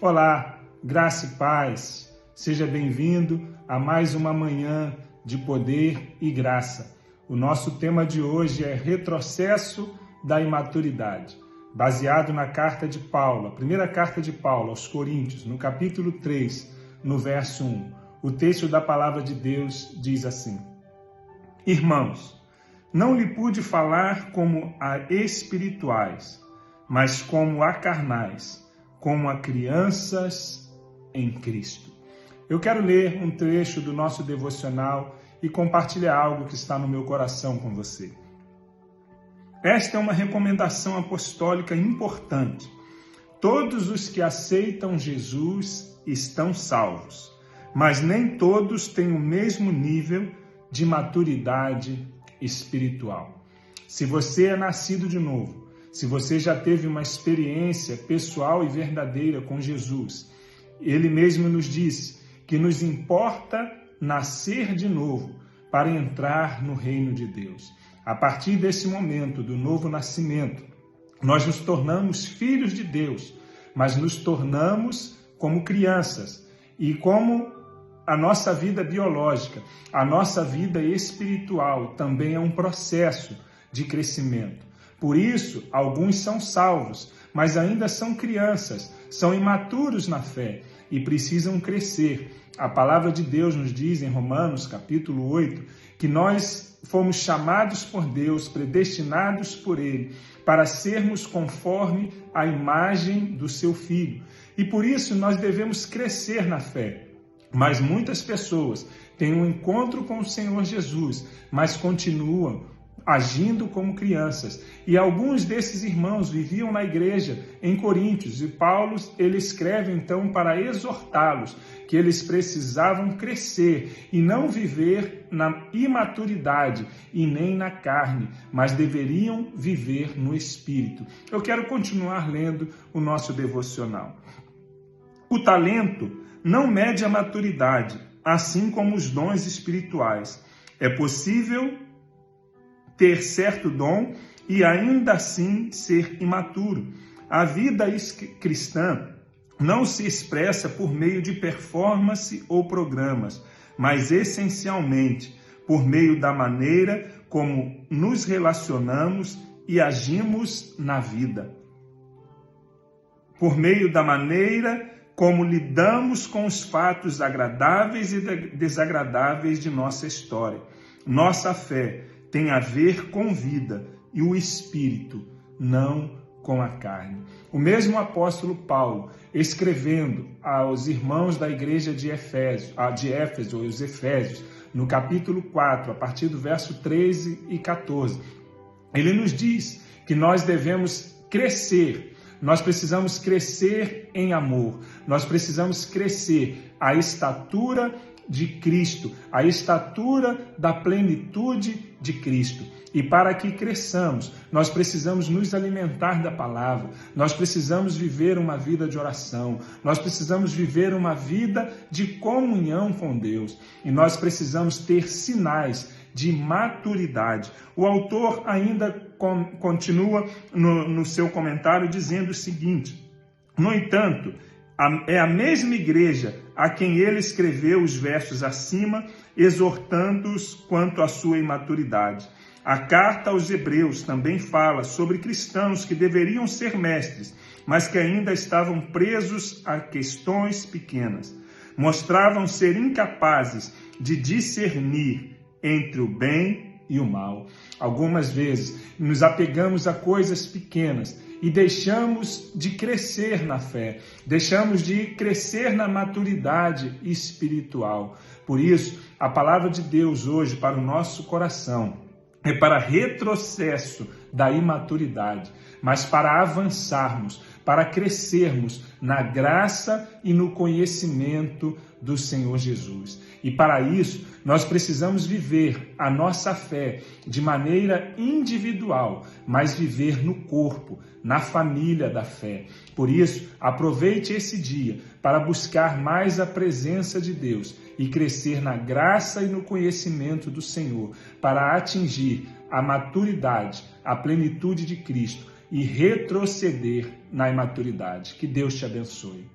Olá, graça e paz. Seja bem-vindo a mais uma manhã de poder e graça. O nosso tema de hoje é retrocesso da imaturidade, baseado na carta de Paulo, a primeira carta de Paulo aos Coríntios, no capítulo 3, no verso 1. O texto da palavra de Deus diz assim: Irmãos, não lhe pude falar como a espirituais, mas como a carnais, como a crianças em Cristo. Eu quero ler um trecho do nosso devocional e compartilhar algo que está no meu coração com você. Esta é uma recomendação apostólica importante. Todos os que aceitam Jesus estão salvos, mas nem todos têm o mesmo nível de maturidade espiritual. Se você é nascido de novo, se você já teve uma experiência pessoal e verdadeira com Jesus, Ele mesmo nos disse que nos importa nascer de novo para entrar no reino de Deus. A partir desse momento do novo nascimento, nós nos tornamos filhos de Deus, mas nos tornamos como crianças. E como a nossa vida biológica, a nossa vida espiritual também é um processo de crescimento. Por isso, alguns são salvos, mas ainda são crianças, são imaturos na fé e precisam crescer. A palavra de Deus nos diz em Romanos, capítulo 8, que nós fomos chamados por Deus, predestinados por Ele, para sermos conforme a imagem do seu Filho. E por isso nós devemos crescer na fé. Mas muitas pessoas têm um encontro com o Senhor Jesus, mas continuam agindo como crianças. E alguns desses irmãos viviam na igreja em Coríntios, e Paulo ele escreve então para exortá-los que eles precisavam crescer e não viver na imaturidade e nem na carne, mas deveriam viver no Espírito. Eu quero continuar lendo o nosso devocional. O talento não mede a maturidade, assim como os dons espirituais. É possível ter certo dom e ainda assim ser imaturo. A vida cristã não se expressa por meio de performance ou programas, mas essencialmente por meio da maneira como nos relacionamos e agimos na vida. Por meio da maneira como lidamos com os fatos agradáveis e desagradáveis de nossa história. Nossa fé tem a ver com vida e o Espírito, não com a carne. O mesmo apóstolo Paulo, escrevendo aos irmãos da igreja de Éfeso, os Efésios, no capítulo 4, a partir do verso 13 e 14, ele nos diz que nós devemos crescer. Nós precisamos crescer em amor, nós precisamos crescer à estatura de Cristo, à estatura da plenitude de Cristo. E para que cresçamos, nós precisamos nos alimentar da palavra, nós precisamos viver uma vida de oração, nós precisamos viver uma vida de comunhão com Deus, e nós precisamos ter sinais de maturidade. O autor ainda continua no seu comentário dizendo o seguinte: no entanto, é a mesma igreja a quem ele escreveu os versos acima, exortando-os quanto à sua imaturidade. A carta aos Hebreus também fala sobre cristãos que deveriam ser mestres, mas que ainda estavam presos a questões pequenas. Mostravam ser incapazes de discernir entre o bem e o mal. Algumas vezes nos apegamos a coisas pequenas e deixamos de crescer na fé, deixamos de crescer na maturidade espiritual. Por isso, a palavra de Deus hoje para o nosso coração é para retrocesso da imaturidade, mas para avançarmos, para crescermos na graça e no conhecimento do Senhor Jesus. E para isso, nós precisamos viver a nossa fé de maneira individual, mas viver no corpo, na família da fé. Por isso, aproveite esse dia para buscar mais a presença de Deus e crescer na graça e no conhecimento do Senhor, para atingir a maturidade, a plenitude de Cristo e retroceder na imaturidade. Que Deus te abençoe.